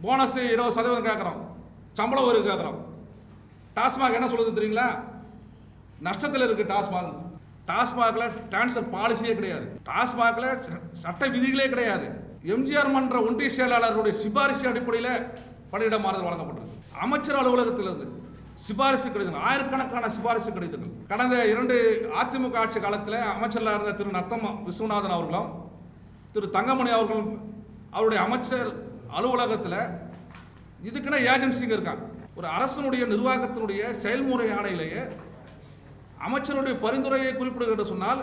Bonus 20% கேட்குறோம், சம்பளம் ஒரு கேட்குறோம். டாஸ்மாக் என்ன சொல்லுது தெரியுங்களா? நஷ்டத்தில் இருக்கு டாஸ்மாக். டாஸ்மாக்ல டிரான்ஸ்ஃபர் பாலிசியே கிடையாது, டாஸ்மாக்ல சட்ட விதிகளே கிடையாது. எம்ஜிஆர் மன்ற ஒன்றிய செயலாளருடைய சிபாரிசு அடிப்படையில் பணியிட மாறுதல் வழங்கப்பட்டிருக்கு. அமைச்சர் அலுவலகத்திலிருந்து சிபாரிசு கடிதங்கள், ஆயிரக்கணக்கான சிபாரிசு கடிதங்கள். கடந்த 2 அதிமுக ஆட்சி காலத்தில் அமைச்சராக இருந்த திரு நத்தம் விஸ்வநாதன் அவர்களும் திரு தங்கமணி அவர்களும் அவருடைய அமைச்சர் அலுவலகத்தில் இதுக்குன்னு ஏஜென்சிங்க இருக்காங்க. ஒரு அரசனுடைய நிர்வாகத்தினுடைய செயல்முறை ஆணையிலேயே அமைச்சருடைய பரிந்துரையை குறிப்பிடுகிற சொன்னால்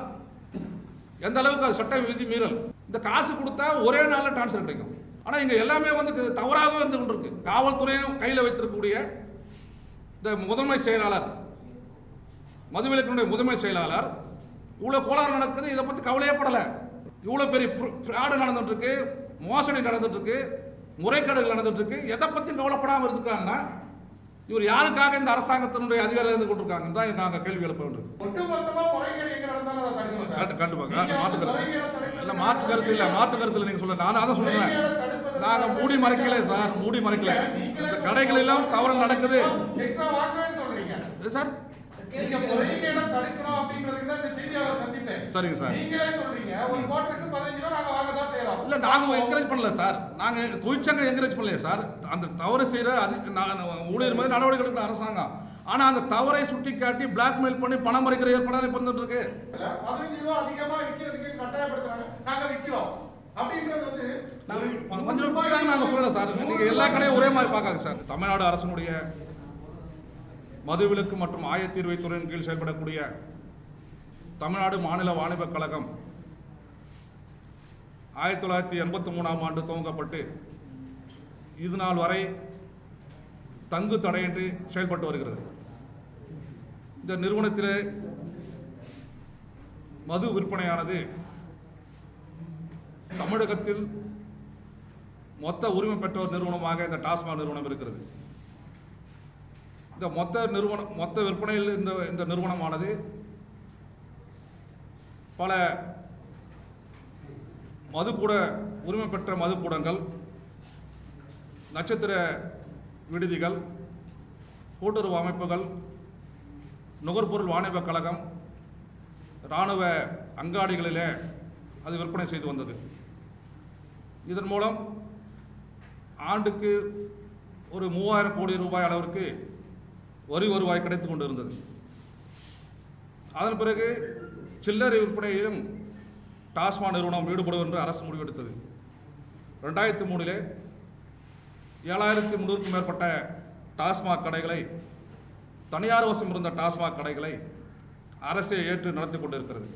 எந்த அளவுக்கு அது சட்ட விதி மீறல். இந்த காசு கொடுத்தா ஒரே நாளில் டிரான்ஸ்ஃபர் கிடைக்கும். ஆனால் இங்கே எல்லாமே தவறாகவே வந்து கொண்டிருக்கு. காவல்துறையும் கையில் வைத்திருக்கக்கூடிய இந்த முதன்மை செயலாளர், மதுவிலக்கினுடைய முதன்மை செயலாளர் இவ்வளோ கோளாறு நடக்குது, இதை பற்றி கவலையே படலை. இவ்வளோ பெரிய ஃப்ராடு நடந்துட்டு இருக்கு, மோசடி நடந்துட்டு இருக்கு, முறைகேடுகள் நடந்துட்டு இருக்கு, எதை பற்றி கவலைப்படாமல் இருக்காங்கன்னா இவர் யாருக்காக இந்த அரசாங்கத்தினுடைய அதிகாரிகள் இருந்து கொண்டிருக்காங்க தான் நாங்கள் கேள்வி எழுப்ப வேண்டும். மாற்று கருத்து இல்லை, மாற்று கருத்து இல்லை. நீங்கள் சொல்ல நான் அதான் சொல்றேன், நாங்கள் மூடி மறைக்கல சார், மூடி மறைக்கல. இந்த கடைகள் எல்லாம் தவறு நடக்குது சார். சரிங்க சார். இல்ல நாங்க என்கரேஜ் பண்ணல சார், நாங்க தொழிற்சங்கம் என்கரேஜ் பண்ணல சார். அந்த தவறு செய்யற ஊழியர் மீது நடவடிக்கை எடுக்கிற அரசாங்கம். ஆனா அந்த தவறை சுட்டி காட்டி பிளாக்மெயில் பண்ணி பணம் மறைக்கிற ஏற்பாடு இப்ப வந்துட்டு இருக்கு. 15 ரூபாய் அதிகமா விக்கிறதுக்கு கட்டாயப்படுத்துறாங்க, நாங்க விக்கிறோம் அப்படின்றது நாங்க சொல்லல சார். நீங்க எல்லா கடையும் ஒரே மாதிரி பார்க்காது சார். தமிழ்நாடு அரசினுடைய மதுவிலக்கு மற்றும் ஆயத்தீர்வைத்துறையின் கீழ் செயல்படக்கூடிய தமிழ்நாடு மாநில வாணிபக் கழகம் 1983ஆம் ஆண்டு துவங்கப்பட்டு இது நாள் வரை தங்கு தடையின்றி செயல்பட்டு வருகிறது. இந்த நிறுவனத்திலே மது விற்பனையானது தமிழகத்தில் மொத்த உரிமை பெற்ற ஒரு நிறுவனமாக இந்த டாஸ்மாக் நிறுவனம் இருக்கிறது. இந்த மொத்த விற்பனையில் இந்த நிறுவனமானது பல மதுக்கூட உரிமை பெற்ற மதுக்கூடங்கள், நட்சத்திர விடுதிகள், கூட்டுறவு அமைப்புகள், நுகர்பொருள் வாணிபக் கழகம், இராணுவ அங்காடிகளிலே அது விற்பனை செய்து வந்தது. இதன் மூலம் ஆண்டுக்கு ஒரு 3000 கோடி ரூபாய் அளவிற்கு வரி வருவாய் கிடைத்துக் கொண்டிருந்தது. அதன் பிறகு சில்லறை விற்பனையிலும் டாஸ்மாக் நிறுவனம் ஈடுபடும் என்று அரசு முடிவெடுத்தது. 2003 7300க்கும் மேற்பட்ட டாஸ்மாக் கடைகளை, தனியார் வசம் இருந்த டாஸ்மாக் கடைகளை அரசே ஏற்று நடத்தி கொண்டிருக்கிறது.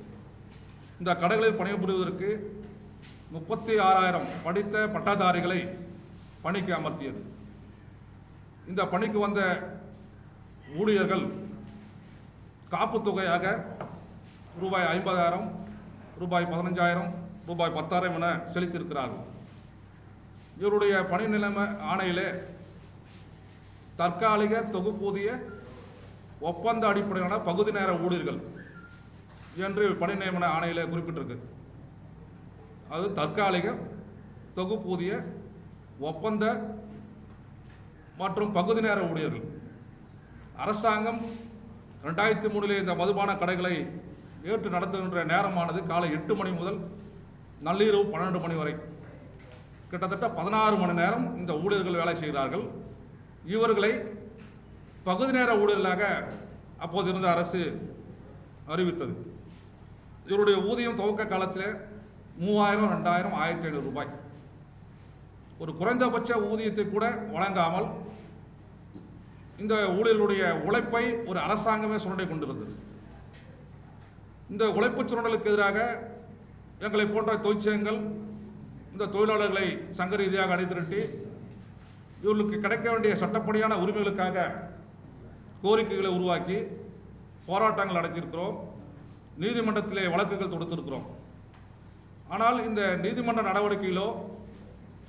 இந்த கடைகளில் பணிபுரிவதற்கு 36,000 படித்த பட்டதாரிகளை பணிக்கு அமர்த்தியது. இந்த பணிக்கு வந்த ஊழியர்கள் காப்புத் தொகையாக ரூபாய் 50,000, ரூபாய் 15,000, ரூபாய் 10,000 என செலுத்தியிருக்கிறார்கள். இவருடைய பணி நிலைமை ஆணையிலே தற்காலிக தொகுப்பூதிய ஒப்பந்த அடிப்படையிலான பகுதி நேர ஊழியர்கள் என்று பணி நியமன ஆணையிலே குறிப்பிட்டிருக்கு. அது தற்காலிக தொகுப்பூதிய ஒப்பந்த மற்றும் பகுதி நேர ஊழியர்கள். அரசாங்கம் 2003 இந்த மதுபான கடைகளை ஏற்று நடத்துகின்ற நேரமானது காலை 8 மணி முதல் நள்ளிரவு 12 மணி வரை, கிட்டத்தட்ட 16 மணி நேரம் இந்த ஊழியர்கள் வேலை செய்கிறார்கள். இவர்களை பகுதி நேர ஊழியர்களாக அப்போது இருந்த அரசு அறிவித்தது. இவருடைய ஊதியம் துவக்க காலத்தில் 3000, 2000, 1500 ரூபாய். ஒரு குறைந்தபட்ச ஊதியத்தை கூட வழங்காமல் இந்த ஊழியர்களுடைய உழைப்பை ஒரு அரசாங்கமே சுரண்டை கொண்டிருந்தது. இந்த உழைப்பு சுரண்டலுக்கு எதிராக எங்களை போன்ற தொழிற்சங்கங்கள் இந்த தொழிலாளர்களை சங்க ரீதியாக அணிதிரட்டி இவர்களுக்கு கிடைக்க வேண்டிய சட்டப்படியான உரிமைகளுக்காக கோரிக்கைகளை உருவாக்கி போராட்டங்கள் நடத்தியிருக்கிறோம். நீதிமன்றத்திலே வழக்குகள் தொடுத்திருக்கிறோம். ஆனால் இந்த நீதிமன்ற நடவடிக்கையிலோ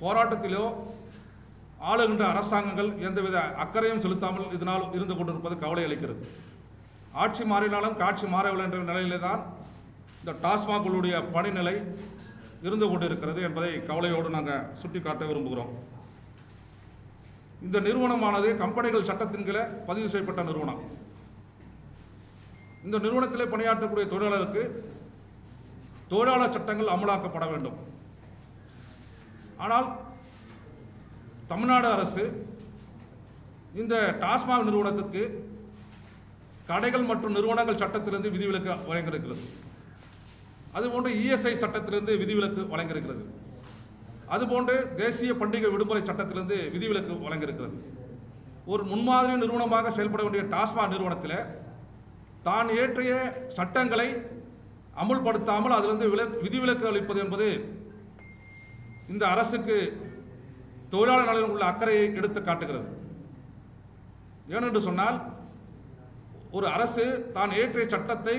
போராட்டத்திலோ ஆளுகின்ற அரசாங்கங்கள் எந்தவித அக்கறையும் செலுத்தாமல் இதனால் இருந்து கொண்டிருப்பது கவலை அளிக்கிறது. ஆட்சி மாறினாலும் காட்சி மாறவில்லை என்ற நிலையிலே தான் இந்த டாஸ்மாகுடைய பணிநிலை இருந்து கொண்டிருக்கிறது என்பதை கவலையோடு நாங்கள் சுட்டிக்காட்ட விரும்புகிறோம். இந்த நிறுவனமானது கம்பெனிகள் சட்டத்தின் கீழே பதிவு செய்யப்பட்ட நிறுவனம். இந்த நிறுவனத்திலே பணியாற்றக்கூடிய தொழிலாளருக்கு தொழிலாளர் சட்டங்கள் அமலாக்கப்பட வேண்டும். ஆனால் தமிழ்நாடு அரசு இந்த டாஸ்மாக் நிறுவனத்திற்கு கடைகள் மற்றும் நிறுவனங்கள் சட்டத்திலிருந்து விதிவிலக்கு வழங்கியிருக்கிறது. அதுபோன்று இஎஸ்ஐ சட்டத்திலிருந்து விதிவிலக்கு வழங்கியிருக்கிறது. அதுபோன்று தேசிய பண்டிகை விடுமுறை சட்டத்திலிருந்து விதிவிலக்கு வழங்கியிருக்கிறது. ஒரு முன்மாதிரி நிறுவனமாக செயல்பட வேண்டிய டாஸ்மாக் நிறுவனத்தில் தான் இயற்றிய சட்டங்களை அமுல்படுத்தாமல் அதிலிருந்து விதிவிலக்கு அளிப்பது என்பது இந்த அரசுக்கு தொழிலாளர் நலனில் உள்ள அக்கறையை எடுத்து காட்டுகிறது. ஏனென்று சொன்னால், ஒரு அரசு தான் இயற்றிய சட்டத்தை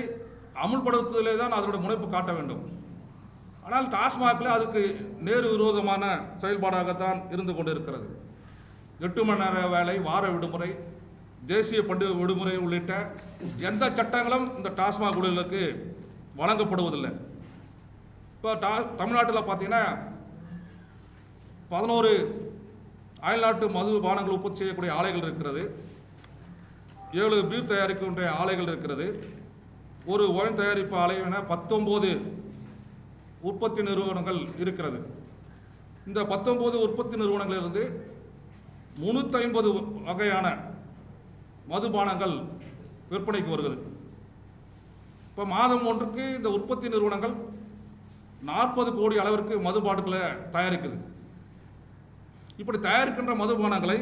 அமுல்படுத்துவதிலே தான் அதனுடைய முனைப்பு காட்ட வேண்டும். ஆனால் டாஸ்மாகில் அதுக்கு நேரு விரோதமான செயல்பாடாகத்தான் இருந்து கொண்டிருக்கிறது. 8 மணி நேர வேலை, வார விடுமுறை, தேசிய பண்டிகை விடுமுறை உள்ளிட்ட எந்த சட்டங்களும் இந்த டாஸ்மாக் ஊழியர்களுக்கு வழங்கப்படுவதில்லை. இப்போ தமிழ்நாட்டில் பார்த்தீங்கன்னா 11 அயல்நாட்டு மது பானங்கள் உற்பத்தி செய்யக்கூடிய ஆலைகள் இருக்கிறது. 7 பீர் தயாரிக்கின்ற ஆலைகள் இருக்கிறது. ஒரு ஒயின் தயாரிப்பு ஆலை என 19 உற்பத்தி நிறுவனங்கள் இருக்கிறது. இந்த 19 உற்பத்தி நிறுவனங்களிலிருந்து 350 வகையான மதுபானங்கள் விற்பனைக்கு வருகிறது. இப்போ மாதம் ஒன்றுக்கு இந்த உற்பத்தி நிறுவனங்கள் 40 கோடி அளவிற்கு மதுபானங்களை தயாரிக்குது. இப்படி தயாரிக்கின்ற மதுபானங்களை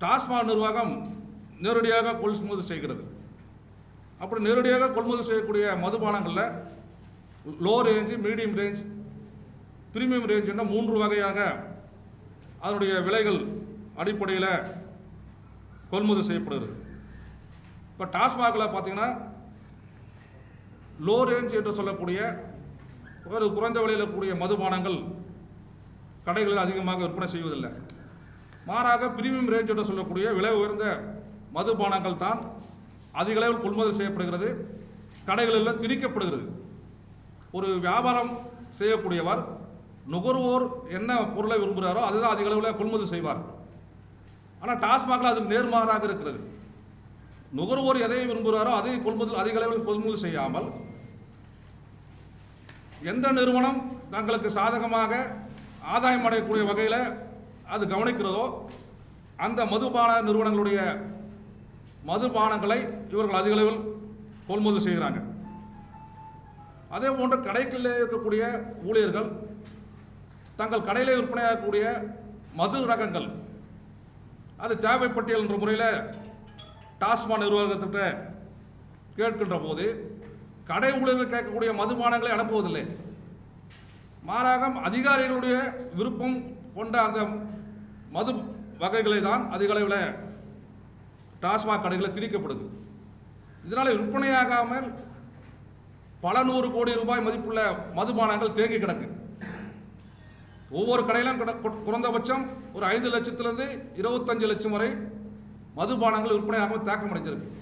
டாஸ்மாக் நிர்வாகம் நேரடியாக கொள்முதல் செய்கிறது. அப்படி நேரடியாக கொள்முதல் செய்யக்கூடிய மதுபானங்களில் low range, medium range, premium range என்ற 3 வகையாக அதனுடைய விலைகள் அடிப்படையில் கொள்முதல் செய்யப்படுகிறது. இப்போ டாஸ்மாகில் பார்த்தீங்கன்னா லோ ரேஞ்ச் என்று சொல்லக்கூடிய ஒரு குறைந்த விலையில் கூடிய மதுபானங்கள் கடைகளில் அதிகமாக விற்பனை செய்வதில்லை. மாறாக பிரீமியம் ரேஞ்ச் என்று சொல்லக்கூடிய விலை உயர்ந்த மதுபானங்கள் தான் அதிக அளவில் கொள்முதல் செய்யப்படுகிறது, கடைகளில் திணிக்கப்படுகிறது. ஒரு வியாபாரம் செய்யக்கூடியவர் நுகர்வோர் என்ன பொருளை விரும்புகிறாரோ அதுதான் அதிக அளவில் கொள்முதல் செய்வார். ஆனால் டாஸ்மாகில் அதுக்கு நேர்மாறாக இருக்கிறது. நுகர்வோர் எதை விரும்புகிறாரோ அதை அதிக அளவில் கொள்முதல் செய்யாமல் எந்த நிறுவனம் தங்களுக்கு சாதகமாக ஆதாயம் அடையக்கூடிய வகையில் அது கவனிக்கிறதோ அந்த மதுபான நிறுவனங்களுடைய மதுபானங்களை இவர்கள் அதிக அளவில் கொள்முதல் செய்கிறாங்க. அதே போன்று கடைகளில் இருக்கக்கூடிய ஊழியர்கள் தங்கள் கடையிலே விற்பனையாகக்கூடிய மது ரகங்கள் அது தேவைப்பட்டியல் என்ற முறையில் டாஸ்மாக் நிர்வாகத்திட்ட கேட்கின்ற போது கடை ஊழியர்கள் கேட்கக்கூடிய மதுபானங்களை அனுப்புவதில்லை. மாறாக அதிகாரிகளுடைய விருப்பம் கொண்ட அந்த மது வகைகளை தான் அதிக அளவில் டாஸ்மாக் கடைகளில் திணிக்கப்படுது. இதனால் விற்பனையாகாமல் பல 100 கோடி ரூபாய் மதிப்புள்ள மதுபானங்கள் தேங்கி கிடக்கு. ஒவ்வொரு கடையிலும் குறைந்தபட்சம் ஒரு 5 லட்சத்திலிருந்து 25 லட்சம் வரை மதுபானங்கள் விற்பனையாகாமல் தேக்கம் அடைஞ்சிருக்கு.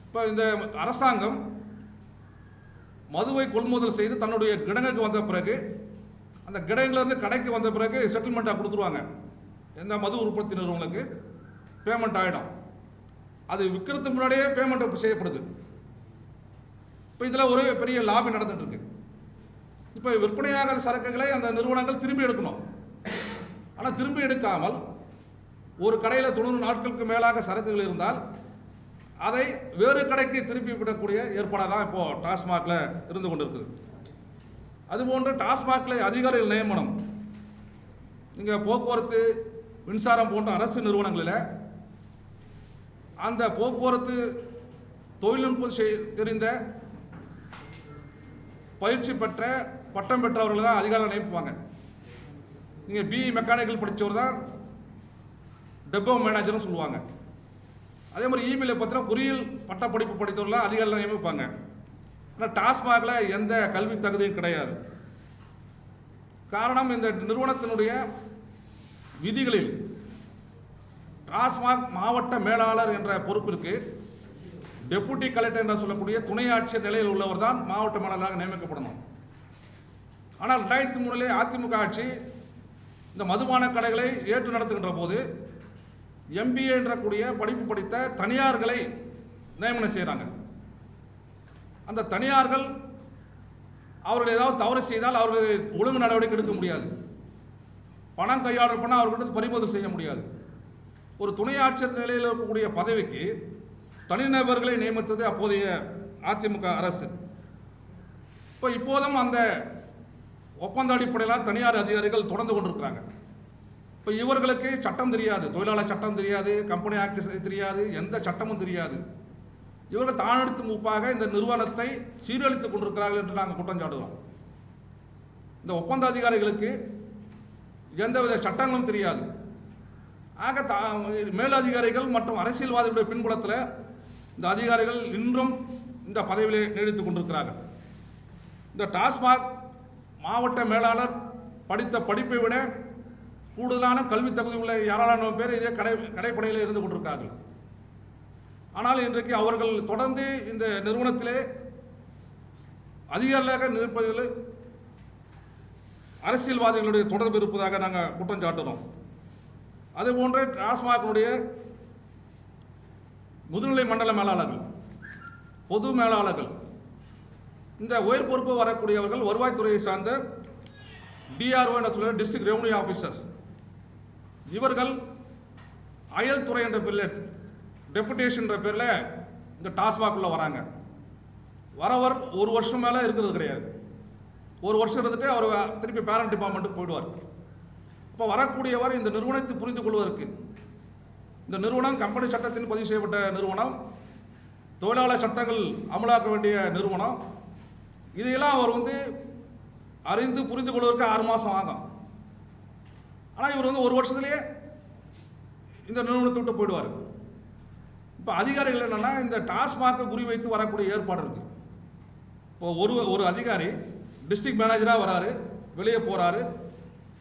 இப்போ இந்த அரசாங்கம் மதுவை கொள்முதல் செய்து தன்னுடைய கிடங்குக்கு வந்த பிறகு அந்த கிடங்கிலிருந்து கடைக்கு வந்த பிறகு செட்டில்மெண்ட்டாக கொடுத்துருவாங்க. எந்த மது உற்பத்தி நிறுவனங்களுக்கு பேமெண்ட் ஆகிடும். அது விற்கிறதுக்கு முன்னாடியே பேமெண்ட் செய்யப்படுது. இப்போ இதில் ஒரு பெரிய லாபி நடந்துட்டு இருக்கு. இப்போ விற்பனையாகிற சரக்குகளை அந்த நிறுவனங்கள் திரும்பி எடுக்கணும். ஆனால் திரும்பி எடுக்காமல் ஒரு கடையில் 90 நாட்களுக்கு மேலாக சரக்குகள் இருந்தால் அதை வேறு கடைக்கு திருப்பி விடக்கூடிய ஏற்பாடாக தான் இப்போது டாஸ்மாகில் இருந்து கொண்டு இருக்குது. அதுபோன்று டாஸ்மாகில் அதிகாரிகள் நியமனம், நீங்கள் போக்குவரத்து, மின்சாரம் போன்ற அரசு நிறுவனங்களில் அந்த போக்குவரத்து தொழில்நுட்பம் தெரிந்த பயிற்சி பெற்ற பட்டம் பெற்றவர்கள் தான் அதிகாரிகள் நியமிப்பாங்க. நீங்கள் பிஇ மெக்கானிக்கல் படித்தவர் தான் டெப்போ மேனேஜர்னு சொல்லுவாங்க. அதே மாதிரி இமெயிலை பார்த்தீங்கன்னா பொறியியல் பட்டப்படிப்பு படித்தவர்களாக அதிகாரிகள் நியமிப்பாங்க. ஆனால் டாஸ்மாகில் எந்த கல்வி தகுதியும் கிடையாது. காரணம், இந்த நிறுவனத்தினுடைய விதிகளில் டாஸ்மாக் மாவட்ட மேலாளர் என்ற பொறுப்பிற்கு டெபுட்டி கலெக்டர் என்று சொல்லக்கூடிய துணை ஆட்சியர் நிலையில் உள்ளவர் தான் மாவட்ட மேலாளராக நியமிக்கப்படணும். ஆனால் 2003 அதிமுக ஆட்சி இந்த மதுபான கடைகளை ஏற்று நடத்துகின்ற போது MBA என்ற கூடிய படிப்பு படித்த தனியார்களை நியமனம் செய்கிறாங்க. அந்த தனியார்கள் அவர்கள் ஏதாவது தவறு செய்தால் அவர்கள் ஒழுங்கு நடவடிக்கை எடுக்க முடியாது. பணம் கையாடல் பண்ணால் அவர்கிட்ட பறிமுதல் செய்ய முடியாது. ஒரு துணை ஆட்சியர் நிலையில் இருக்கக்கூடிய பதவிக்கு தனிநபர்களை நியமித்தது அப்போதைய அதிமுக அரசு. இப்போதும் அந்த ஒப்பந்த அடிப்படையில் தனியார் அதிகாரிகள் தொடர்ந்து கொண்டிருக்கிறாங்க. இப்போ இவர்களுக்கு சட்டம் தெரியாது, தொழிலாளர் சட்டம் தெரியாது, கம்பெனி ஆக்ட் தெரியாது, எந்த சட்டமும் தெரியாது. இவர்கள் தானெடுத்து மூப்பாக இந்த நிறுவனத்தை சீரழித்துக் கொண்டிருக்கிறார்கள் என்று நாங்கள் குற்றம் சாட்டுகிறோம். இந்த ஒப்பந்த அதிகாரிகளுக்கு எந்தவித சட்டங்களும் தெரியாது. ஆக மேலதிகாரிகள் மற்றும் அரசியல்வாதிகளுடைய பின்புலத்தில் இந்த அதிகாரிகள் இன்றும் இந்த பதவியிலே நீடித்துக் கொண்டிருக்கிறார்கள். இந்த டாஸ்மாக் மாவட்ட மேலாளர் படித்த படிப்பை விட கூடுதலான கல்வி தகுதி உள்ள ஏராளமான பேர் இதே கடைப்படையில் இருந்து கொண்டிருக்கிறார்கள். ஆனால் இன்றைக்கு அவர்கள் தொடர்ந்து இந்த நிறுவனத்திலே அதிகாரியாக நிற்பதில் அரசியல்வாதிகளுடைய தொடர்பு இருப்பதாக நாங்கள் குற்றம் சாட்டுகிறோம். அதுபோன்ற டாஸ்மாகினுடைய முதுநிலை மண்டல மேலாளர்கள், பொது மேலாளர்கள், இந்த உயர் பொறுப்பு வரக்கூடியவர்கள் வருவாய்த்துறையை சார்ந்த DRO என்ற சொல்ல டிஸ்ட்ரிக்ட் ரெவன்யூ ஆஃபீஸர்ஸ். இவர்கள் அயல் துறை என்ற பேரில் டெபுடேஷன் என்ற பேரில் இந்த டாஸ்மாகுள்ள வராங்க. வரவர் ஒரு வருஷம் மேலே இருக்கிறது கிடையாது. ஒரு வருஷம் இருந்துட்டு அவர் திருப்பி பேரண்ட் டிபார்ட்மெண்ட்டுக்கு போயிடுவார். இப்போ வரக்கூடியவர் இந்த நிறுவனத்தை புரிந்து கொள்வதற்கு, இந்த நிறுவனம் கம்பெனி சட்டத்தின் பதிவு செய்யப்பட்ட நிறுவனம், தொழிலாளர் சட்டங்கள் அமலாக்க வேண்டிய நிறுவனம், இதையெல்லாம் அவர் அறிந்து புரிந்து கொள்வதற்கு 6 மாதம் ஆகும். ஆனால் இவர் ஒரு வருஷத்துலேயே இந்த நிறுவனத்தை விட்டு போயிடுவார். இப்போ அதிகாரிகள் என்னென்னா இந்த டாஸ்மாகை குறிவைத்து வரக்கூடிய ஏற்பாடு இருக்குது. இப்போ ஒரு அதிகாரி டிஸ்ட்ரிக்ட் மேனேஜராக வராரு, வெளியே போகிறாரு,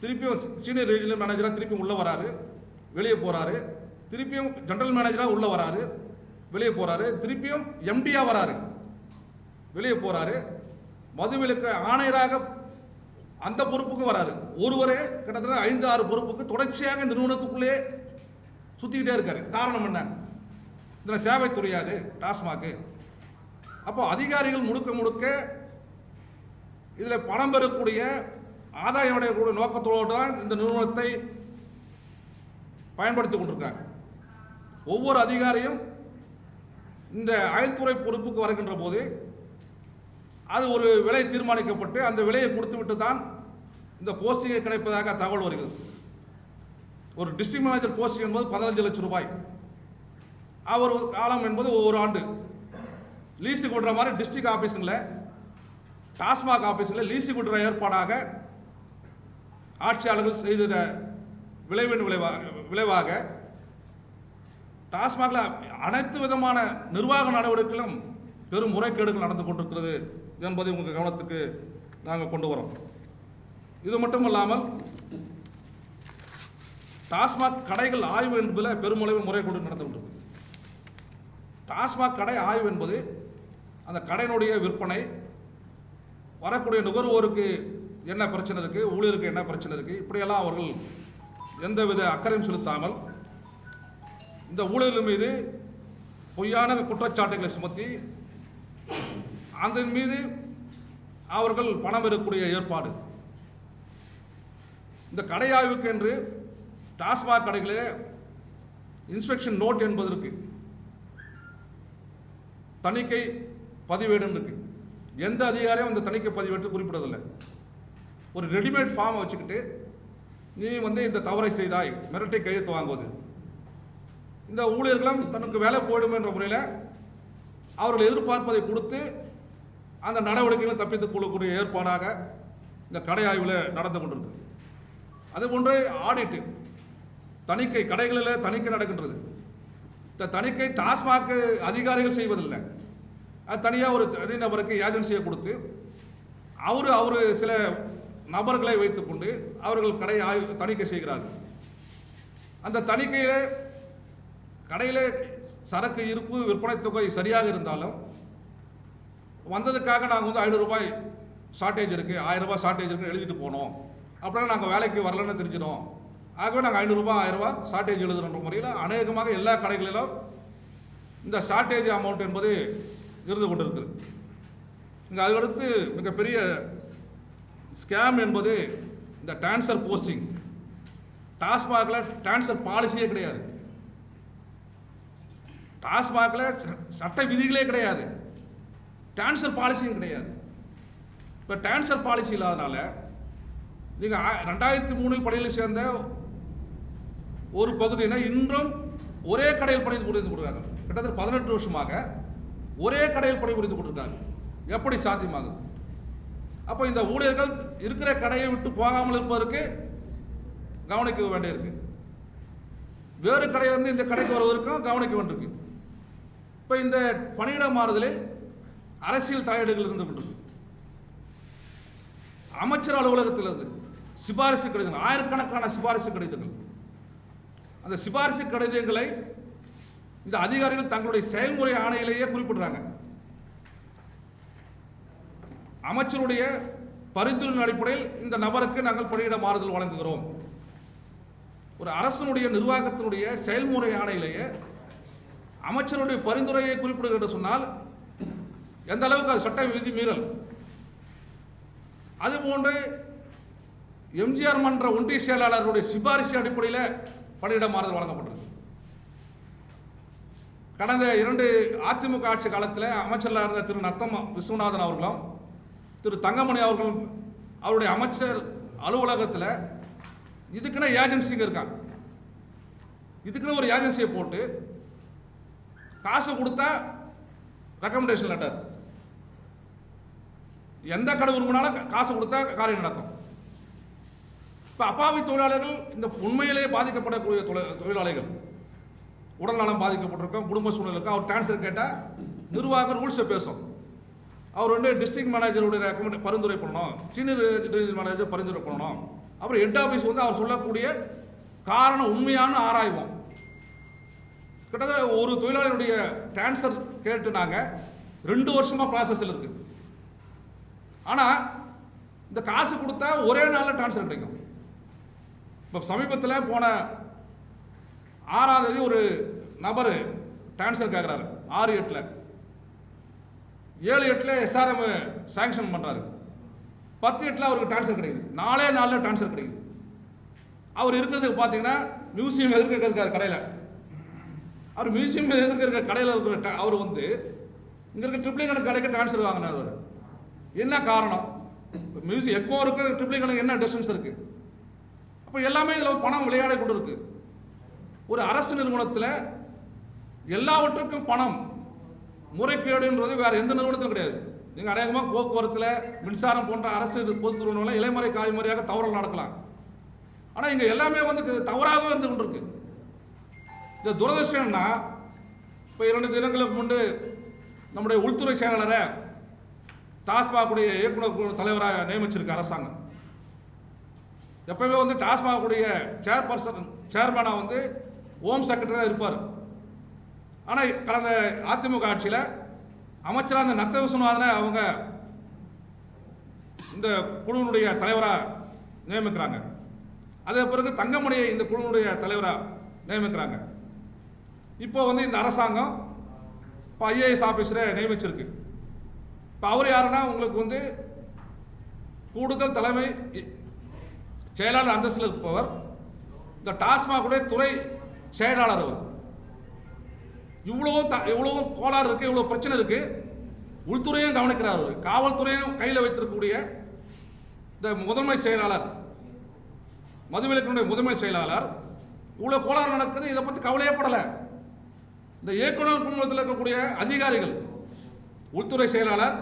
திருப்பியும் சீனியர் ரீஜனல் மேனேஜராக திருப்பியும் உள்ளே வராரு, வெளியே போகிறாரு, திருப்பியும் ஜெனரல் மேனேஜராக உள்ளே வராரு, வெளியே போகிறாரு, திருப்பியும் MDயாக வராரு, வெளியே போகிறாரு, மதுவிலக்கு ஆணையராக அந்த பொறுப்புக்கும் வராரு. ஒருவரே கிட்டத்தட்ட 5-6 பொறுப்புக்கு தொடர்ச்சியாக இந்த நிறுவனத்துக்குள்ளே சுற்றிக்கிட்டே இருக்காரு. காரணம் என்ன? இதில் சேவைத்துறையாது டாஸ்மாக்கு. அப்போ அதிகாரிகள் முழுக்க இதில் பணம் பெறக்கூடிய ஆதாயம் அடையக்கூடிய நோக்கத்தோடு தான் இந்த நிறுவனத்தை பயன்படுத்தி கொண்டிருக்காங்க. ஒவ்வொரு அதிகாரியும் இந்த அயல்துறை பொறுப்புக்கு வருகின்ற போது அது ஒரு விலை தீர்மானிக்கப்பட்டு அந்த விலையை கொடுத்துவிட்டு தான் இந்த போஸ்டிங்கை கிடைப்பதாக தகவல் வருகிறது. ஒரு டிஸ்ட்ரிக்ட் மேனேஜர் போஸ்டிங் என்பது 15 லட்சம் ரூபாய். அவர் காலம் என்பது ஒரு ஆண்டு. லீஸுக்கு விடுற மாதிரி டிஸ்ட்ரிக்ட் ஆஃபீஸுங்கள, டாஸ்மாக் ஆஃபீஸில் லீஸுக்கு விடுற ஏற்பாடாக ஆட்சியாளர்கள் செய்த விளைவின் விளைவாக டாஸ்மாகில் அனைத்து விதமான நிர்வாக நடவடிக்கைகளும் பெரும் முறைகேடுகள் நடந்து கொண்டிருக்கிறது என்பதை உங்கள் கவனத்துக்கு நாங்கள் கொண்டு வரோம். இது மட்டும் இல்லாமல் டாஸ்மாக் கடைகள் ஆய்வு என்பதில் பெருமளவில் முறைகேடு நடந்து கொண்டிருக்கு. டாஸ்மாக் கடை ஆய்வு என்பது அந்த கடையினுடைய விற்பனை, வரக்கூடிய நுகர்வோருக்கு என்ன பிரச்சனை இருக்குது, ஊழியருக்கு என்ன பிரச்சனை இருக்குது, இப்படியெல்லாம் அவர்கள் எந்தவித அக்கறையும் செலுத்தாமல் இந்த ஊழியர்கள் மீது பொய்யான குற்றச்சாட்டுகளை சுமத்தி அதன் மீது அவர்கள் பணம் பெறக்கூடிய ஏற்பாடு. இந்த கடை ஆய்வுக்கு என்று டாஸ்மாக் கடைகளே இன்ஸ்பெக்ஷன் நோட் என்பது இருக்கு, தணிக்கை பதிவேடு இருக்கு. எந்த அதிகாரியும் அந்த தணிக்கை பதிவேட்டு குறிப்பிடவில்லை. ஒரு ரெடிமேட் ஃபார்மை வச்சுக்கிட்டு நீ இந்த தவறை செய்தாய் மிரட்டை கையெழுத்து வாங்குவது. இந்த ஊழியர்களும் தனக்கு வேலை போயிடும் என்ற முறையில் அவர்கள் எதிர்பார்ப்பதை கொடுத்து அந்த நடவடிக்கைகளை தப்பித்துக் கொள்ளக்கூடிய ஏற்பாடாக இந்த கடை ஆய்வில் நடந்து கொண்டிருக்கு. அதுபோன்று ஆடிட்டு தணிக்கை, கடைகளில் தணிக்கை நடக்கின்றது. இந்த தணிக்கை டாஸ்மாக் அதிகாரிகள் செய்வதில்லை, அது தனியாக ஒரு தனிநபருக்கு ஏஜென்சியை கொடுத்து அவர் சில நபர்களை வைத்துக்கொண்டு அவர்கள் கடை தணிக்கை செய்கிறார்கள். அந்த தணிக்கையில் கடையில் சரக்கு இருப்பு விற்பனை தொகை சரியாக இருந்தாலும் வந்ததுக்காக நாங்கள் 500 ரூபாய் ஷார்ட்டேஜ் இருக்குது, 1000 ரூபாய் ஷார்ட்டேஜ் இருக்குன்னு எழுதிட்டு போனோம் அப்படின்னா நாங்கள் வேலைக்கு வரலன்னு தெரிஞ்சிடும். ஆகவே நாங்கள் 500 ரூபாய் 1000 ரூபாய் ஷார்ட்டேஜ் எழுதுகின்ற முறையில் அநேகமாக எல்லா கடைகளிலும் இந்த ஷார்ட்டேஜ் அமௌண்ட் என்பது இருந்து கொண்டிருக்குது. இங்கே அதுக்கடுத்து மிகப்பெரிய ஸ்கேம் என்பது இந்த டிரான்ஸ்ஃபர் போஸ்டிங். டாஸ்மாகில் டிரான்ஸ்ஃபர் பாலிசியே கிடையாது. டாஸ்மாகில் சட்ட விதிகளே கிடையாது. டிரான்ஸ்ஃபர் பாலிசியும் கிடையாது. இப்போ டிரான்ஸ்ஃபர் பாலிசி இல்லாதனால நீங்கள் 2003 பணியில் சேர்ந்த ஒரு பகுதியினர் இன்றும் ஒரே கடையில் பணி புரிந்து கொடுக்குறாங்க. கிட்டத்தட்ட 18 வருஷமாக ஒரே கடையில் பணி புரிந்து கொடுத்துருக்காங்க. எப்படி சாத்தியமாகுது? அப்போ இந்த ஊழியர்கள் இருக்கிற கடையை விட்டு போகாமல் இருப்பதற்கு கவனிக்க வேண்டியிருக்கு. வேறு கடையிலிருந்து இந்த கடைக்கு வருவதற்கும் கவனிக்க வேண்டியிருக்கு. இப்போ இந்த பணியிட மாறுதலில் அரசியல் தலையீடுகள் இருந்து கொண்டிருக்கு. அமைச்சர் அலுவலகத்திலிருந்து சிபாரிசு கடிதங்கள், ஆயிரக்கணக்கான சிபாரிசு கடிதங்கள். அந்த சிபாரிசு கடிதங்களை இந்த அதிகாரிகள் தங்களுடைய செயல்முறை ஆணையிலேயே குறிப்பிடுறாங்க. அமைச்சருடைய பரிந்துரையின் அடிப்படையில் இந்த நபருக்கு நாங்கள் பணியிட மாறுதல் வழங்குகிறோம். ஒரு அரசனுடைய நிர்வாகத்தினுடைய செயல்முறை ஆணையிலேயே அமைச்சருடைய பரிந்துரையை குறிப்பிடுகிறது என்று சொன்னால் எந்த அளவுக்கு அது சட்ட விதி மீறல். அதுபோன்று எம்ஜிஆர் மன்ற ஒன்றிய செயலாளருடைய சிபாரிசு அடிப்படையில் பணியிட மாறுதல் வழங்கப்பட்டிருக்கு. கடந்த 2 அதிமுக ஆட்சி காலத்தில் அமைச்சராக இருந்த திரு நத்தம் விஸ்வநாதன் அவர்களும் திரு தங்கமணி அவர்களும் அவருடைய அமைச்சர் அலுவலகத்தில் இதுக்குன்னு ஏஜென்சிங்க இருக்காங்க. இதுக்குன்னு ஒரு ஏஜென்சியை போட்டு காசு கொடுத்தா ரெக்கமெண்டேஷன் லெட்டர், எந்த கடை விரும்பினாலும் காசு கொடுத்தா காரியம் நடக்கும். இப்போ அப்பாவி தொழிலாளர்கள், இந்த உண்மையிலேயே பாதிக்கப்படக்கூடிய தொழிலாளிகள், உடல்நலம் பாதிக்கப்பட்டிருக்கோம், குடும்ப சூழ்நிலைக்கும் அவர் டிரான்ஸ்ஃபர் கேட்டால் நிர்வாக ரூல்ஸை பேசும். அவர் வந்து டிஸ்ட்ரிக்ட் மேனேஜருடைய பரிந்துரை பண்ணணும், சீனியர் மேனேஜர் பரிந்துரை பண்ணணும், அப்புறம் ஹெட் ஆஃபீஸ் வந்து அவர் சொல்லக்கூடிய காரணம் உண்மையான ஆராய்வோம். கிட்டத்தட்ட ஒரு தொழிலாளியுடைய டிரான்ஸ்ஃபர் கேட்டு நாங்கள் 2 வருஷமாக ப்ராசஸில் இருக்குது. ஆனால் இந்த காசு கொடுத்தா ஒரே நாளில் டிரான்ஸ்ஃபர் கிடைக்கும். இப்போ சமீபத்தில் போன 6ஆம் தேதி ஒரு நபர் டிரான்ஸ்ஃபர் கேட்குறாரு. 6/8, 7/8 SRM சாங்ஷன் பண்ணுறாரு. 10/8 அவருக்கு டிரான்ஸ்ஃபர் கிடைக்குது. 4 நாளில் டிரான்ஸ்ஃபர் கிடைக்குது. அவர் இருக்கிறதுக்கு பார்த்தீங்கன்னா மியூசியம் எதிர்க்க இருக்கார் கடையில். அவர் மியூசியம் எதிர்க்க இருக்கிற கடையில் இருக்கிற அவர் வந்து இங்கே இருக்க ட்ரிப்ளிங் கணக்கு கடைக்கு டிரான்ஸ்ஃபர் வாங்கினார். என்ன காரணம்? மியூசியம் எக்கோ இருக்கு, ட்ரிப்ளிங் கணக்கு என்ன டிஸ்டன்ஸ் இருக்கு? அப்போ எல்லாமே இதில் பணம் விளையாட கொண்டு இருக்கு. ஒரு அரசு நிறுவனத்தில் எல்லாவற்றுக்கும் பணம் முறைகேடுன்றது வேற எந்த நிறுவனத்திலும் கிடையாது. நீங்கள் அநேகமாக போக்குவரத்தில், மின்சாரம் போன்ற அரசு பொது நிறுவனங்கள் இலைமுறை காய்முறையாக தவறுகள் நடக்கலாம். ஆனால் இங்கே எல்லாமே வந்து தவறாகவே இருந்து கொண்டிருக்கு. இந்த துரதிருஷ்டம்னா, இப்போ 2 தினங்களுக்கு முன்பு நம்முடைய உள்துறை செயலாளரை டாஸ்மாகுடைய இயக்குநர் தலைவராக நியமிச்சிருக்கு அரசாங்கம். எப்பவுமே வந்து டாஸ்மாகுடைய சேர்மனாக வந்து ஹோம் செக்ரட்டரியாக இருப்பார். ஆனால் கடந்த அதிமுக ஆட்சியில் அமைச்சராக இந்த நத்த விஸ்வநாதனை அவங்க இந்த குழுவினுடைய தலைவராக நியமிக்கிறாங்க. அதே பிறகு தங்கமணியை இந்த குழுவினுடைய தலைவராக நியமிக்கிறாங்க. இப்போ வந்து இந்த அரசாங்கம் இப்போ IAS ஆஃபீஸரை நியமிச்சிருக்கு. இப்போ அவர் யாருன்னா உங்களுக்கு வந்து கூடுதல் தலைமை செயலாளர் அந்தஸ்தில் இருப்பவர். இந்த டாஸ்மாகுடைய துறை செயலாளர் அவர். இவ்வளோ கோளாறு இருக்குது, இவ்வளோ பிரச்சனை இருக்குது. உள்துறையும் கவனிக்கிறார் அவர். காவல்துறையும் கையில் வைத்திருக்கக்கூடிய இந்த முதன்மை செயலாளர், மதுவிலக்கினுடைய முதன்மை செயலாளர், இவ்வளோ கோளாறு நடக்குது, இதை பற்றி கவலையே படலை. இந்த இயக்குநர் குழுமத்தில் இருக்கக்கூடிய அதிகாரிகள், உள்துறை செயலாளர்,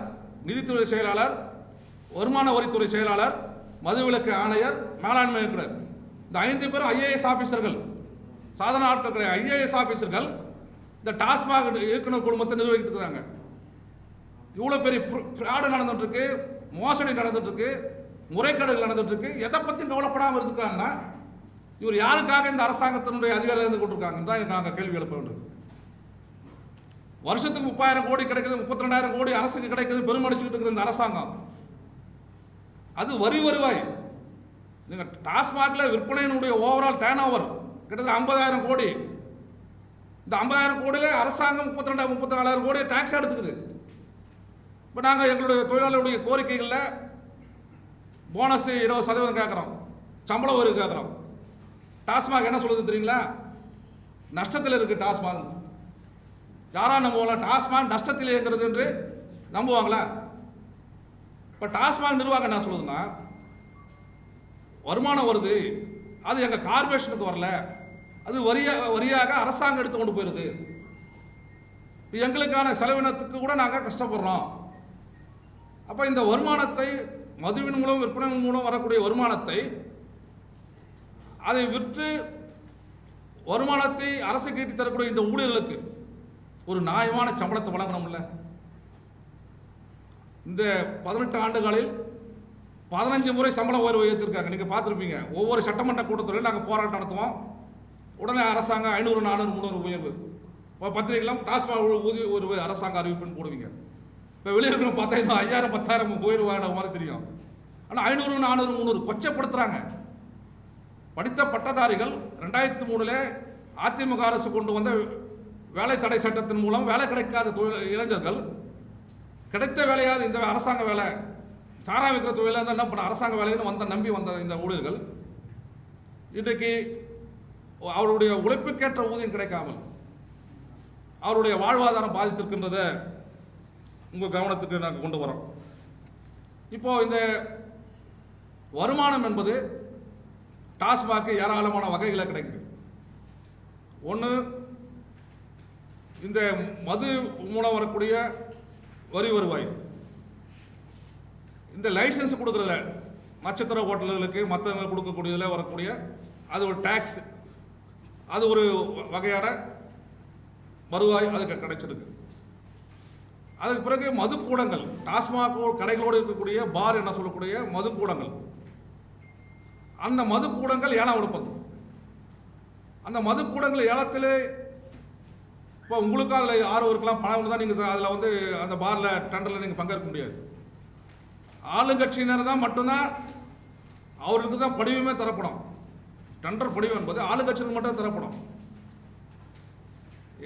நிதித்துறை செயலாளர், வருமான வரித்துறை செயலாளர், மதுவிலக்கு ஆணையர், மேலாண்மை இயக்குனர், இந்த 5 பேரும் IAS ஆஃபீஸர்கள், சாதாரண ஆட்கள் கிடையாது. IAS ஆஃபீஸர்கள் இந்த டாஸ்மாக் இயக்குநர் குழுமத்தை நிர்வகித்துருக்காங்க. இவ்வளோ பெரிய ஃப்ராடு நடந்துட்டு இருக்கு, மோசடி நடந்துட்டு இருக்கு, முறைகேடுகள் நடந்துட்டு இருக்கு. எதை பற்றி கவலைப்படாமல் இருக்காங்கன்னா இவர் யாருக்காக இந்த அரசாங்கத்தினுடைய அதிகாரம் இருந்து கொண்டிருக்காங்க தான் நாங்கள் கேள்வி எழுப்ப வேண்டும். வருஷத்துக்கு 30,000 கோடி கிடைக்குது, 32,000 கோடி அரசுக்கு கிடைக்குது, பெருமடிச்சுக்கிட்டு இருக்கிற இந்த அரசாங்கம் அது வரி வருவாய் நீங்கள் டாஸ்மாகில் விற்பனையினுடைய ஓவரால் டேர்ன் ஓவர் கிட்டத்தட்ட 50,000 கோடி. இந்த 50,000 கோடியில் அரசாங்கம் 34,000 கோடி டாக்ஸ் எடுத்துக்குது. இப்போ நாங்கள் எங்களுடைய தொழிலாளர்களுடைய கோரிக்கைகளில் போனஸ் 20% கேட்குறோம், சம்பளம் ஒரு கேட்குறோம். டாஸ்மாக் என்ன சொல்லுது தெரியுங்களா? நஷ்டத்தில் இருக்குது டாஸ்மாக். யாரா நம்புவாங்களா? டாஸ்மாக் நஷ்டத்தில் இயங்குறது என்று நம்புவாங்களா? இப்போ டாஸ்மாக் நிர்வாகம் என்ன சொல்லுதுன்னா, வருமானம் வருது, அது எங்கள் கார்பரேஷனுக்கு வரல, அது வரியாக அரசாங்கம் எடுத்து கொண்டு போயிடுது, எங்களுக்கான செலவினத்துக்கு கூட நாங்கள் கஷ்டப்படுறோம். அப்போ இந்த வருமானத்தை மதுவின் மூலம் விற்பனை மூலம் வரக்கூடிய வருமானத்தை அதை விற்று வருமானத்தை அரசுக்கு ஈட்டி தரக்கூடிய இந்த ஊழியர்களுக்கு ஒரு நியாயமான சம்பளத்தை வழங்கணும்ல. இந்த 18 ஆண்டுகளில் 15 முறை சம்பள உயர்வு உயர்த்திருக்காங்க. நீங்கள் பார்த்துருப்பீங்க. ஒவ்வொரு சட்டமன்ற கூட்டத்திலையும் நாங்கள் போராட்டம் நடத்துவோம். உடனே அரசாங்கம் 500, 400, 300 உயர்வு. இப்போ பத்திரிகைலாம் டாஸ்மாக் ஊதிய உயர்வு அரசாங்க அறிவிப்புன்னு போடுவீங்க. இப்போ வெளியிருக்கணும் பார்த்தா 5,000, 10,000 உயர்வு வாங்கின மாதிரி தெரியும். ஆனால் 500, 400, 300 கொச்சப்படுத்துகிறாங்க. படித்த பட்டதாரிகள் 2003 அதிமுக அரசு கொண்டு வந்த வேலை தடை சட்டத்தின் மூலம் வேலை கிடைக்காத இளைஞர்கள் கிடைத்த வேலையாவது இந்த அரசாங்க வேலை சாரா விற்கிற தொழிலாக இருந்தால் என்ன பண்ண அரசாங்க வேலைன்னு நம்பி வந்த இந்த ஊழியர்கள் இன்றைக்கு அவருடைய உழைப்புக்கேற்ற ஊதியம் கிடைக்காமல் அவருடைய வாழ்வாதாரம் பாதித்திருக்கின்றதை உங்கள் கவனத்துக்கு நாங்கள் கொண்டு வரோம். இப்போ இந்த வருமானம் என்பது டாஸ்மாக் ஏராளமான வகைகளை கிடைக்குது. ஒன்று, இந்த மது மூலம் வரக்கூடிய வரி வருவாய். இந்த லைசன்ஸ் கொடுக்குறதுல நட்சத்திர ஹோட்டல்களுக்கு மற்றவங்களுக்கு கொடுக்கக்கூடியதில் வரக்கூடிய அது ஒரு டேக்ஸ், அது ஒரு வகையான வருவாய் அதுக்கு கிடைச்சிருக்கு. அதுக்கு பிறகு மதுக்கூடங்கள், டாஸ்மாக் கடைகளோடு இருக்கக்கூடிய பார் என்ன சொல்லக்கூடிய மதுக்கூடங்கள், அந்த மதுக்கூடங்கள் ஏலம் எடுப்பது. அந்த மதுக்கூடங்கள் ஏலத்தில் இப்போ உங்களுக்கு அதில் ஆர்வருக்கெல்லாம் பணம் தான் நீங்கள் அதில் வந்து அந்த பாரில் டெண்டரில் நீங்கள் பங்கேற்க முடியாது. ஆளுங்கட்சியினர் தான் மட்டும்தான் அவருக்கு தான் படிவமே தரப்படும். டெண்டர் படிவம் என்பது ஆளுங்கட்சியினர் மட்டும் தரப்படும்.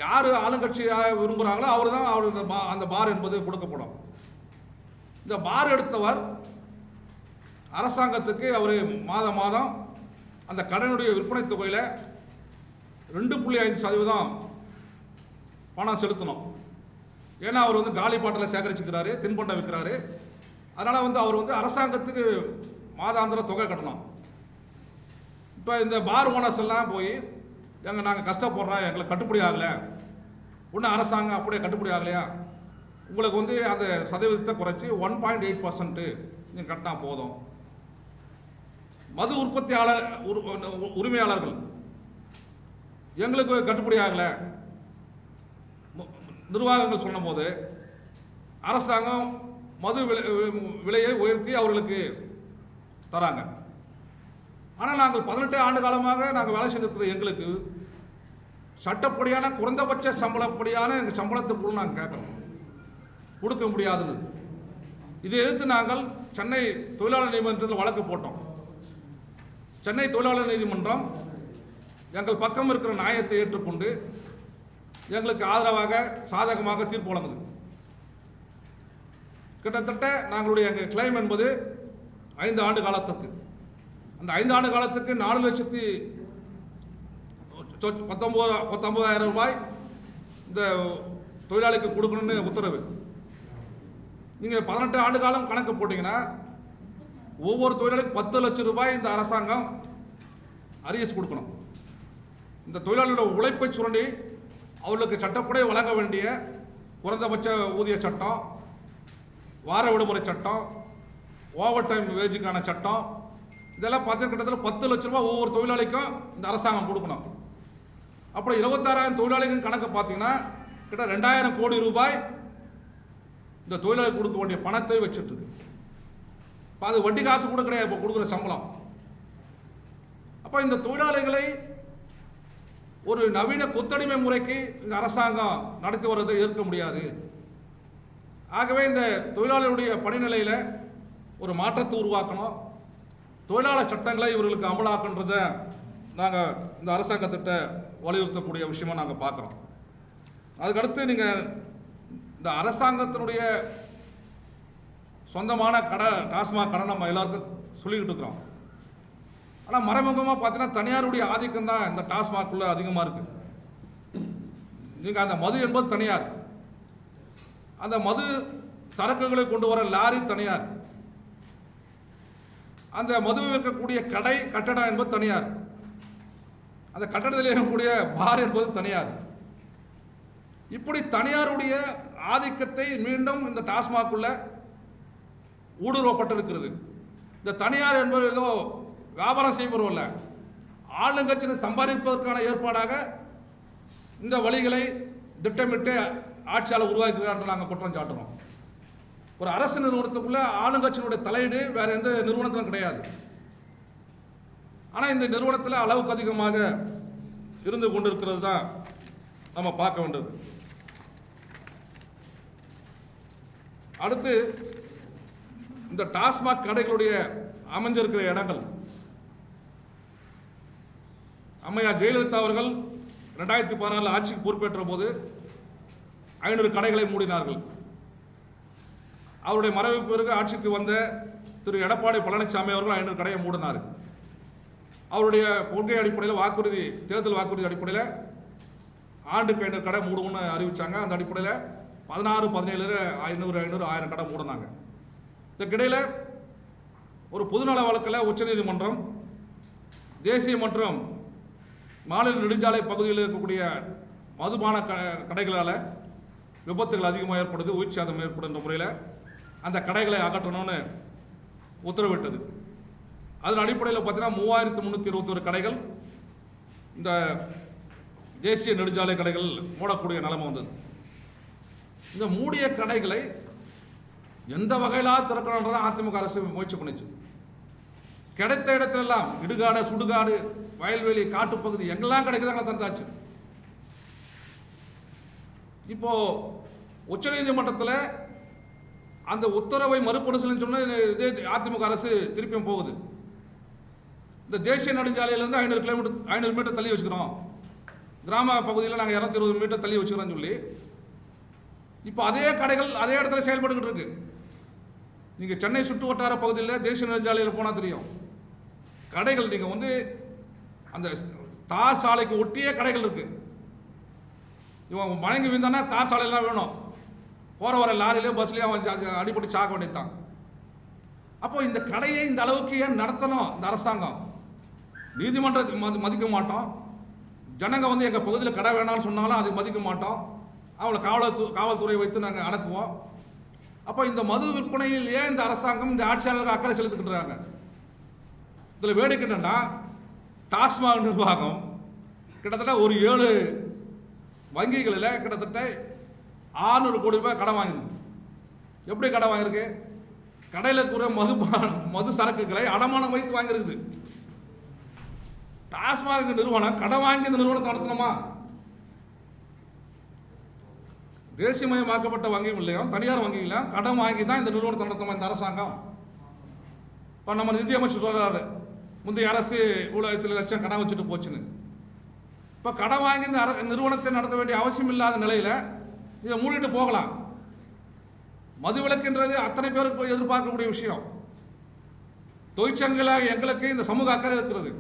யார் ஆளுங்கட்சியாக விரும்புகிறாங்களோ அவர் தான் அவருக்கு அந்த பார் என்பது கொடுக்கப்படும். இந்த பார் எடுத்தவர் அரசாங்கத்துக்கு அவர் மாதம் அந்த கடனுடைய விற்பனை தொகையில் 2.5% பணம் செலுத்தணும். ஏன்னா அவர் வந்து காலி பாட்டில் சேகரிச்சுக்கிறாரு, தின்பண்டம் விற்கிறாரு. அதனால் வந்து அவர் வந்து அரசாங்கத்துக்கு மாதாந்திர தொகை கட்டணும். இப்போ இந்த பார் ஓனர்ஸ் எல்லாம் போய் நாங்கள் கஷ்டப்படுறோம், எங்களுக்கு கட்டுப்படி ஆகலை, ஒன்றும் அரசாங்கம் அப்படியே கட்டுப்படி ஆகலையா, உங்களுக்கு வந்து அந்த சதவீதத்தை குறைச்சி 1.8% நீங்கள் கட்டினா போதும். மது உற்பத்தியாளர் உரிமையாளர்கள் எங்களுக்கு கட்டுப்படி ஆகலை நிர்வாகங்கள் சொன்ன போது அரசாங்கம் மது விலையை உயர்த்தி அவர்களுக்கு தராங்க. ஆனால் நாங்கள் 18 ஆண்டு காலமாக நாங்கள் வேலை செய்திருக்கிற எங்களுக்கு சட்டப்படியான குறைந்தபட்ச சம்பளப்படியான எங்கள் சம்பளத்துக்குள்ள நாங்கள் கேட்குறோம், கொடுக்க முடியாதுன்னு. இதை எதிர்த்து நாங்கள் சென்னை தொழிலாளர் நீதிமன்றத்தில் வழக்கு போட்டோம். சென்னை தொழிலாளர் நீதிமன்றம் எங்கள் பக்கம் இருக்கிற நியாயத்தை ஏற்றுக்கொண்டு எங்களுக்கு ஆதரவாக சாதகமாக தீர்ப்பு வழங்குது. கிட்டத்தட்ட நாங்களுடைய எங்கள் கிளைம் என்பது 5 ஆண்டு காலத்துக்கு. அந்த 5 ஆண்டு காலத்துக்கு 4,19,000 ரூபாய் இந்த தொழிலாளிக்கு கொடுக்கணும்னு உத்தரவு. நீங்கள் 18 ஆண்டு காலம் கணக்கு போட்டிங்கன்னா ஒவ்வொரு தொழிலாளிக்கு 10 லட்சம் ரூபாய் இந்த அரசாங்கம் அரியஸ் கொடுக்கணும். இந்த தொழிலாளர்களோட உழைப்பை சுரண்டி அவர்களுக்கு சட்டப்படி வழங்க வேண்டிய குறைந்தபட்ச ஊதிய சட்டம், வார விடுமுறை சட்டம், ஓவர் டைம் வேஜுக்கான சட்டம், இதெல்லாம் பார்த்தீங்கன்னா கிட்டத்தட்ட 10 லட்ச ரூபாய் ஒவ்வொரு தொழிலாளிக்கும் இந்த அரசாங்கம் கொடுக்கணும். அப்புறம் 26,000 தொழிலாளிகள் கணக்கு பார்த்தீங்கன்னா கிட்ட 2,000 கோடி ரூபாய் இந்த தொழிலாளி கொடுக்க வேண்டிய பணத்தை வச்சுட்டு இருக்கு. இப்போ அது வட்டி காசு கூட கிடையாது, இப்போ கொடுக்குற சம்பளம். அப்போ இந்த தொழிலாளிகளை ஒரு நவீன கொத்தடிமை முறைக்கு இந்த அரசாங்கம் நடத்தி வருவதை ஏற்க முடியாது. ஆகவே இந்த தொழிலாளர்களுடைய பணிநிலையில் ஒரு மாற்றத்தை உருவாக்கணும். தொழிலாளர் சட்டங்களை இவர்களுக்கு அமலாக்குன்றத நாங்கள் இந்த அரசாங்கத்திட்ட வலியுறுத்தக்கூடிய விஷயமா நாங்கள் பார்க்குறோம். அதுக்கடுத்து நீங்கள் இந்த அரசாங்கத்தினுடைய சொந்தமான கடை டாஸ்மாக் கடை நம்ம எல்லாருக்கும் சொல்லிக்கிட்டு இருக்கிறோம். ஆனால் மறைமுகமாக பார்த்தீங்கன்னா தனியாருடைய ஆதிக்கம் தான் இந்த டாஸ்மாக்குள்ள அதிகமாக இருக்கு. நீங்கள் அந்த மது என்பது தனியார், அந்த மது சரக்குகளை கொண்டு வர லாரி தனியார், அந்த மது விற்கக்கூடிய கடை கட்டடம் என்பது தனியார், அந்த கட்டடத்தில் இருக்கக்கூடிய பார் என்பது தனியார். இப்படி தனியாருடைய ஆதிக்கத்தை மீண்டும் இந்த டாஸ்மாக்குள்ள ஊடுருவப்பட்டிருக்கிறது. இந்த தனியார் என்பது ஏதோ வியாபாரம் செய்பவர்கள் ஆளுங்கட்சியை சம்பாதிப்பதற்கான ஏற்பாடாக இந்த வழிகளை திட்டமிட்டு ஆட்சியாளர் உருவாக்குகிறார் என்று நாங்கள் குற்றம் சாட்டுறோம். ஒரு அரசு நிறுவனத்துக்குள்ள ஆளுங்கட்சியினுடைய தலையீடு வேற எந்த நிறுவனத்திலும் கிடையாது. ஆனால் இந்த நிறுவனத்தில் அளவுக்கு அதிகமாக இருந்து கொண்டிருக்கிறது தான் நம்ம பார்க்க வேண்டியது. அடுத்து இந்த டாஸ்மாக் கடைகளுடைய அமைஞ்சிருக்கிற இடங்கள், அம்மையார் ஜெயலலிதா அவர்கள் 2016 ஆட்சிக்கு பொறுப்பேற்ற போது 500 கடைகளை மூடினார்கள். அவருடைய மறைவுக்கு பிறகு ஆட்சிக்கு வந்த திரு எடப்பாடி பழனிசாமி அவர்கள் 500 கடையை மூடினார். அவருடைய கொள்கை அடிப்படையில் வாக்குறுதி, தேர்தல் வாக்குறுதி அடிப்படையில் ஆண்டுக்கு 500 கடை மூடுவோம்னு அறிவிச்சாங்க. அந்த அடிப்படையில் 16, 17, 500, 1000 கடை மூடினாங்க. இதற்கிடையில் ஒரு பொதுநல வழக்கில் உச்சநீதிமன்றம், தேசிய மற்றும் மாநில நெடுஞ்சாலை பகுதியில் இருக்கக்கூடிய மதுபான கடைகளால் விபத்துகள் அதிகமாக ஏற்படுது, உயிர் சேதம் ஏற்படுகின்ற முறையில் அந்த கடைகளை அகற்றணும்னு உத்தரவிட்டது. அதன் அடிப்படையில் பார்த்தீங்கன்னா 3321 கடைகள், இந்த தேசிய நெடுஞ்சாலை கடைகள் மூடக்கூடிய நிலைமை வந்தது. இந்த மூடிய கடைகளை எந்த வகையிலாக திறக்கணுன்றதை அதிமுக அரசு முயற்சி பண்ணிச்சு. கிடைத்த இடத்திலெல்லாம் இடுகாடு, சுடுகாடு, வயல்வெளி, காட்டுப்பகுதி எங்கெல்லாம் கிடைக்குதாங்க தந்தாச்சு. இப்போ உச்சநீதிமன்றத்தில் அந்த உத்தரவை மறுபரிசீலனை சொன்ன இதே அதிமுக அரசு திருப்பியும் போகுது. இந்த தேசிய நெடுஞ்சாலையிலேருந்து 500 மீட்டர் தள்ளி வச்சுக்கிறோம், கிராம பகுதியில் நாங்கள் 220 மீட்டர் தள்ளி வச்சுக்கிறோம்னு சொல்லி இப்போ அதே கடைகள் அதே இடத்துல செயல்பட்டுக்கிட்டு இருக்கு. நீங்கள் சென்னை சுற்று வட்டார பகுதியில் தேசிய நெடுஞ்சாலையில் போனால் தெரியும், கடைகள் நீங்கள் வந்து அந்த தார் சாலைக்கு ஒட்டிய கடைகள் இருக்கு. இவன் வணங்கி விழுந்தானா தார் சாலையெல்லாம் வேணும், போகிற வர லாரியிலே பஸ்லேயே அவன் அடிப்பட்டு சாக்க வேண்டியதுதான். அப்போ இந்த கடையை இந்த அளவுக்கு ஏன் நடத்தணும் இந்த அரசாங்கம்? நீதிமன்றத்தை மதிக்க மாட்டோம், ஜனங்க வந்து எங்கள் பகுதியில் கடை வேணாம்னு சொன்னாலும் அதை மதிக்க மாட்டோம், அவங்கள காவல்துறை வைத்து நாங்கள் அடக்குவோம். அப்போ இந்த மது விற்பனையில் ஏன் இந்த அரசாங்கம், இந்த ஆட்சியாளர்கள் அக்கறை செலுத்துக்கின்றாங்க? இதில் வேடிக்கை என்னன்னா, டாஸ்மாக் நிர்வாகம் கிட்டத்தட்ட ஒரு 7 வங்கிகளில் கிட்டத்தட்ட 600 கோடி ரூபாய் கடன் வாங்கியிருக்கு. எப்படி கடன் வாங்கியிருக்கு? கடையில் இருக்கிற மது சரக்குகளை அடமானம் வைத்து வாங்கியிருக்குது. டாஸ்மாக் நிறுவனம் கடன் வாங்கி இந்த நிறுவனத்தை நடத்தணுமா? தேசியமயமாக்கப்பட்ட வங்கிகளையும் தனியார் வங்கிகளையும் கடன் வாங்கி தான் இந்த நிறுவனத்தை நடத்தணுமா இந்த அரசாங்கம்? இப்போ நம்ம நிதியமைச்சர் சொல்றாரு, முந்தைய அரசு இவ்வளவு லட்சம் கடன் வச்சுட்டு போச்சுன்னு. இப்போ கடன் வாங்கி இந்த நிறுவனத்தை நடத்த வேண்டிய அவசியம் இல்லாத நிலையில் இதை மூடிட்டு போகலாம். மதுவிலக்குன்றது அத்தனை பேருக்கு எதிர்பார்க்கக்கூடிய விஷயம். தொழிற்சங்கங்களாக எங்களுக்கு இந்த சமூக அக்கறை இருக்கிறது.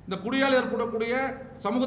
இந்த குடியால் ஏற்படக்கூடிய சமூக